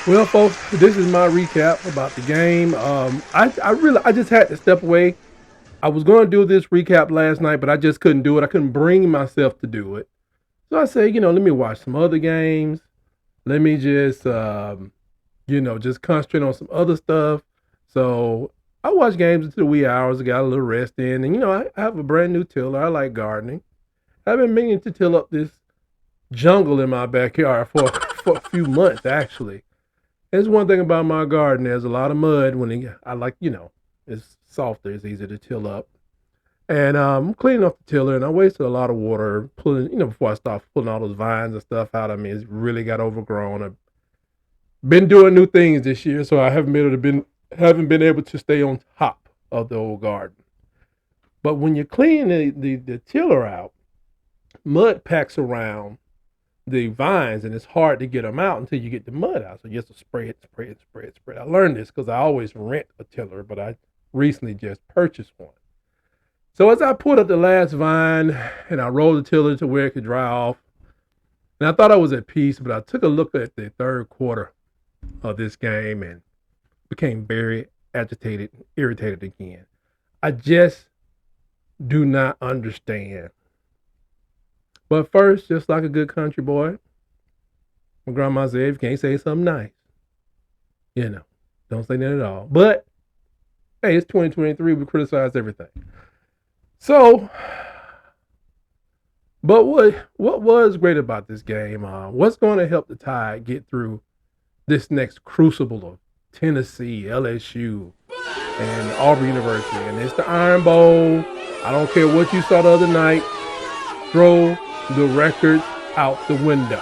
Well, folks, this is my recap about the game. I just had to step away. I was going to do this recap last night, but I just couldn't do it. I couldn't bring myself to do it. So I said, let me watch some other games. Let me just, just concentrate on some other stuff. So I watched games until the wee hours. I got a little rest in, and I have a brand new tiller. I like gardening. I've been meaning to till up this jungle in my backyard for for a few months actually. There's one thing about my garden. There's a lot of mud I like, it's softer, it's easier to till up. And I'm cleaning off the tiller, and I wasted a lot of water pulling, before I start pulling all those vines and stuff out. I mean, it's really got overgrown. I've been doing new things this year, so I haven't been able to stay on top of the old garden. But when you clean the tiller out, mud packs around the vines, and it's hard to get them out until you get the mud out. So you have to spray it, spray it, spray it, spray it. I learned this because I always rent a tiller, but I recently just purchased one. So as I pulled up the last vine and I rolled the tiller to where it could dry off, and I thought I was at peace, but I took a look at the third quarter of this game and became very agitated, irritated again. I just do not understand. But first, just like a good country boy, my grandma said, if you can't say something nice, don't say that at all. But hey, it's 2023. We criticize everything. So, but what was great about this game? What's going to help the Tide get through this next crucible of Tennessee, LSU, and Auburn University? And it's the Iron Bowl. I don't care what you saw the other night. Throw the records out the window.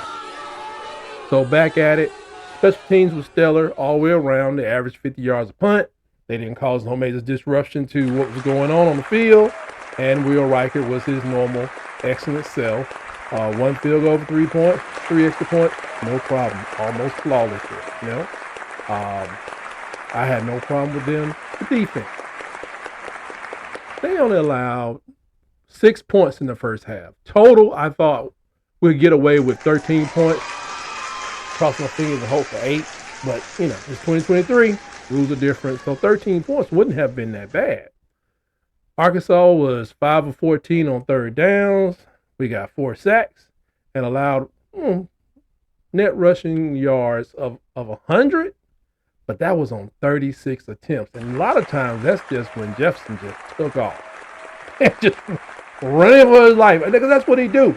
So back at it. Special teams was stellar all the way around. They averaged 50 yards a punt. They didn't cause no major disruption to what was going on the field. And Will Riker was his normal excellent self. One field goal for 3 points, 3 extra points, no problem. Almost flawlessly. I had no problem with them. The defense. They only allowed 6 points in the first half. Total, I thought we'd get away with 13 points. Cross my fingers and hope for 8. But, it's 2023. Rules are different. So 13 points wouldn't have been that bad. Arkansas was 5 of 14 on third downs. We got 4 sacks and allowed net rushing yards of 100. But that was on 36 attempts. And a lot of times that's just when Jefferson just took off. And just running for his life. Because that's what he do.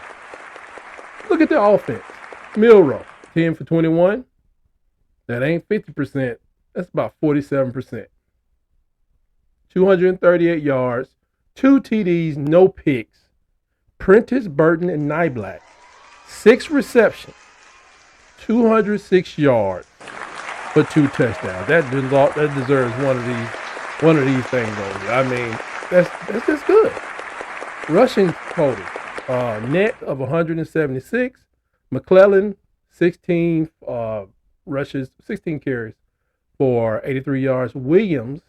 Look at the offense. Milrow, 10 for 21. That ain't 50%. That's about 47%. 238 yards, 2 TDs, no picks. Prentice, Burton, and Nyblack, 6 receptions, 206 yards for 2 touchdowns. That deserves one of these things over here. I mean, that's just good. Rushing total, net of 176. McClellan, 16 rushes, 16 carries for 83 yards. Williams,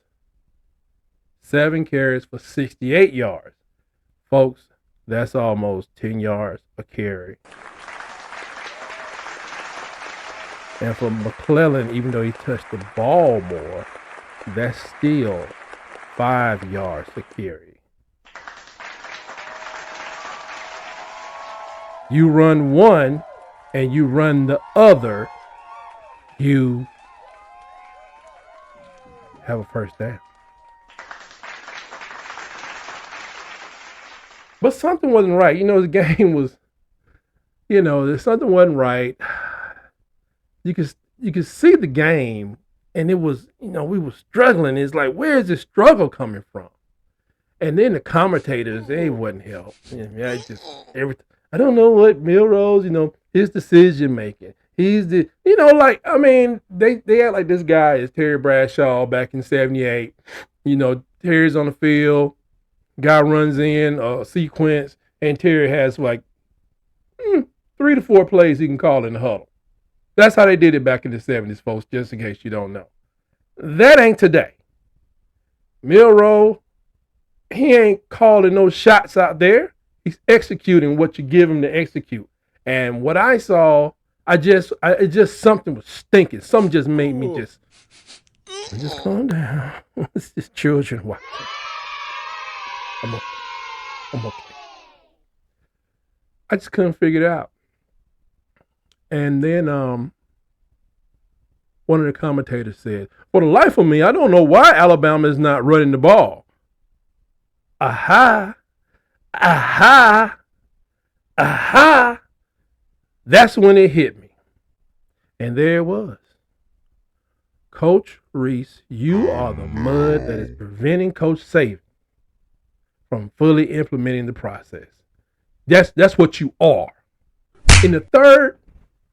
7 carries for 68 yards. Folks, that's almost 10 yards a carry. And for McClellan, even though he touched the ball more, that's still 5 yards a carry. You run one and you run the other, you have a first down. But something wasn't right. The game was, something wasn't right. You could see the game, and it was, we were struggling. It's like, where is this struggle coming from? And then the commentators, they wouldn't help. It's just everything. I don't know what Milrose, his decision making. He's the, they act like this guy is Terry Bradshaw back in '78. Terry's on the field. Guy runs in a sequence, and Terry has like 3 to 4 plays he can call in the huddle. That's how they did it back in the '70s, folks, just in case you don't know. That ain't today. Milrow, he ain't calling no shots out there. He's executing what you give him to execute. And what I saw, It just something was stinking. Something just made me just calm down. It's just children watching. I'm okay. I'm okay. I just couldn't figure it out. And then one of the commentators said, "For the life of me, I don't know why Alabama is not running the ball." Aha, aha, aha. That's when it hit me. And there it was. Coach Reese, you are the mud that is preventing Coach Saban from fully implementing the process. That's what you are. In the third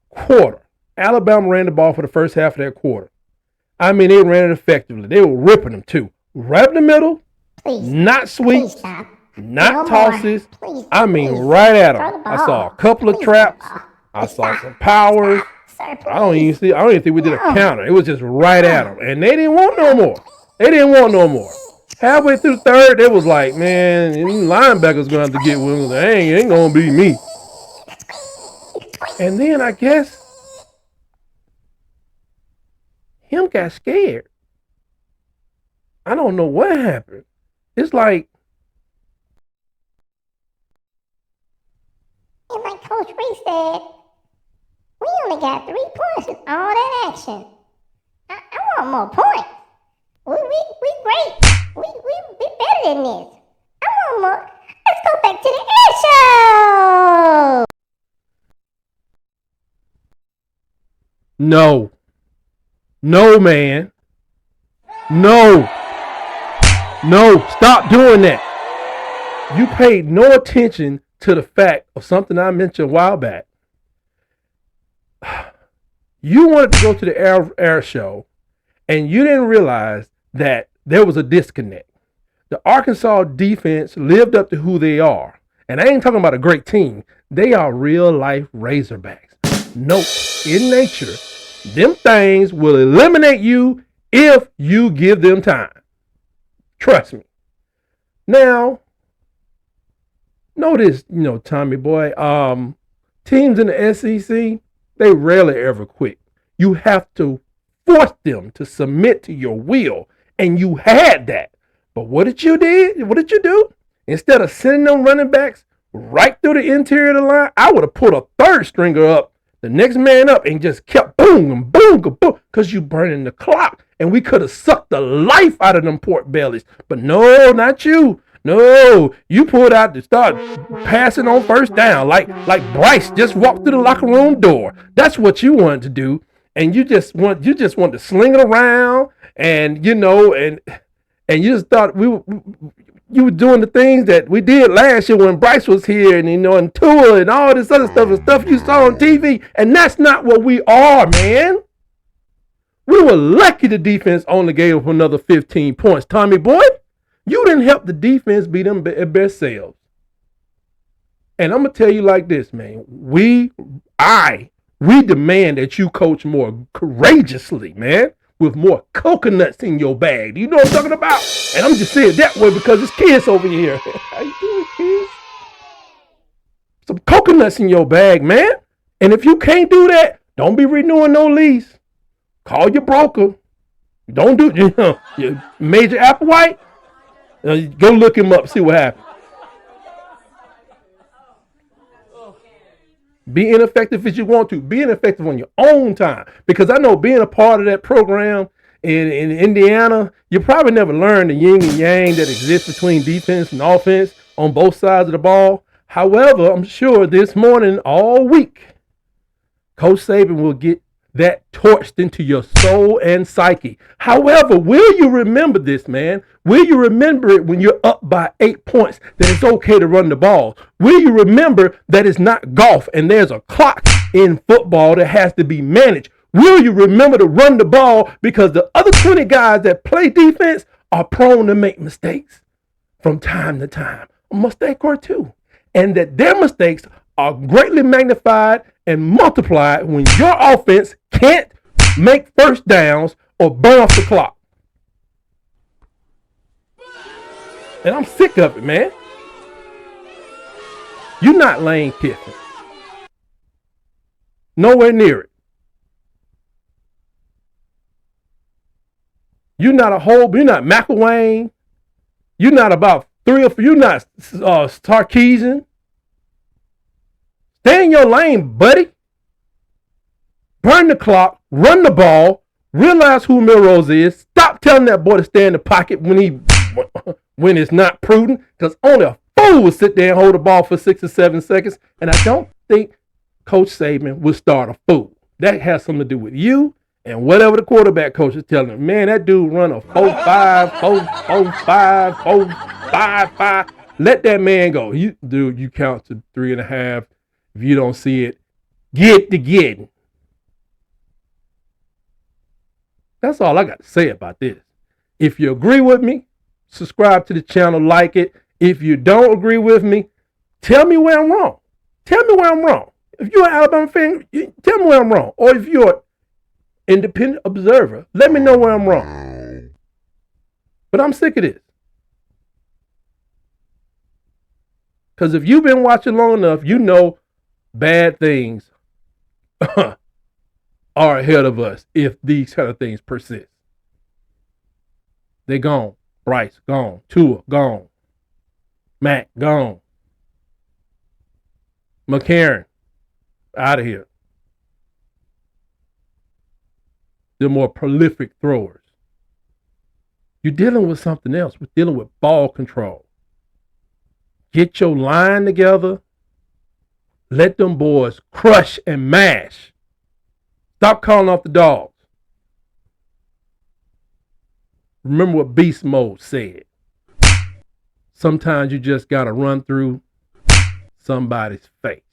quarter, Alabama ran the ball for the first half of that quarter. I mean, they ran it effectively. They were ripping them too. Right in the middle, not sweeps, not tosses. I mean, right at them. I saw a couple of traps. I saw some powers. I don't even think we did a counter. It was just right at them. And they didn't want no more. Halfway through the third, they was like, man, these linebackers going to have to get with them. They ain't going to beat me. And then I guess him got scared. I don't know what happened. It's like Coach Reese said, we only got 3 points in all that action. I want more points. We great. We better than this. I want more. Let's go back to the air show. No, man. No, stop doing that. You paid no attention to the fact of something I mentioned a while back. You wanted to go to the air show, and you didn't realize that there was a disconnect. The Arkansas defense lived up to who they are. And I ain't talking about a great team. They are real life Razorbacks. Nope, in nature, them things will eliminate you if you give them time. Trust me. Now, notice, Tommy boy, teams in the SEC, they rarely ever quit. You have to force them to submit to your will, and you had that. But what did you do? Instead of sending them running backs right through the interior of the line, I would have put a third stringer up, the next man up, and just kept boom and boom and boom, because you burning the clock, and we could have sucked the life out of them pork bellies. But no, not you. No, you pulled out to start passing on first down like Bryce just walked through the locker room door. That's what you wanted to do, and you just want to sling it around, and and you just thought you were doing the things that we did last year when Bryce was here, and and Tua and all this other stuff and stuff you saw on TV, and that's not what we are, man. We were lucky the defense only gave up another 15 points, Tommy boy. You didn't help the defense beat them best selves. And I'm gonna tell you like this, man. We demand that you coach more courageously, man, with more coconuts in your bag. Do you know what I'm talking about? And I'm just saying that way because it's kids over here. How you doing, kids? Some coconuts in your bag, man. And if you can't do that, don't be renewing no lease. Call your broker. Don't do your Major Applewhite. Go look him up, see what happened. Be ineffective as you want to. Be ineffective on your own time. Because I know being a part of that program in Indiana, you probably never learned the yin and yang that exists between defense and offense on both sides of the ball. However, I'm sure this morning, all week, Coach Saban will get that torched into your soul and psyche. However, will you remember this, man? Will you remember it when you're up by 8 points that it's okay to run the ball? Will you remember that it's not golf and there's a clock in football that has to be managed? Will you remember to run the ball because the other 20 guys that play defense are prone to make mistakes from time to time, a mistake or two, and that their mistakes are greatly magnified and multiplied when your offense can't make first downs or burn off the clock. And I'm sick of it, man. You're not Lane Kiffin. Nowhere near it. You're not you're not McElwain. You're not about you're not Sarkeesian. Stay in your lane, buddy. Burn the clock, run the ball, realize who Milrose is. Stop telling that boy to stay in the pocket when it's not prudent, because only a fool would sit there and hold the ball for 6 or 7 seconds. And I don't think Coach Saban would start a fool. That has something to do with you and whatever the quarterback coach is telling him. Man, that dude run a 4.5, 4.5, 4.55. Let that man go. You count to 3.5. If you don't see it, get to getting. That's all I got to say about this. If you agree with me, subscribe to the channel, like it. If you don't agree with me, tell me where I'm wrong. Tell me where I'm wrong. If you're an Alabama fan, tell me where I'm wrong. Or if you're an independent observer, let me know where I'm wrong. But I'm sick of this. Because if you've been watching long enough, you know bad things are ahead of us if these kind of things persist. They gone. Bryce gone. Tua gone. Matt gone. McCarron out of here. They're more prolific throwers. You're dealing with something else. We're dealing with ball control. Get your line together. Let them boys crush and mash. Stop calling off the dogs. Remember what Beast Mode said. Sometimes you just got to run through somebody's face.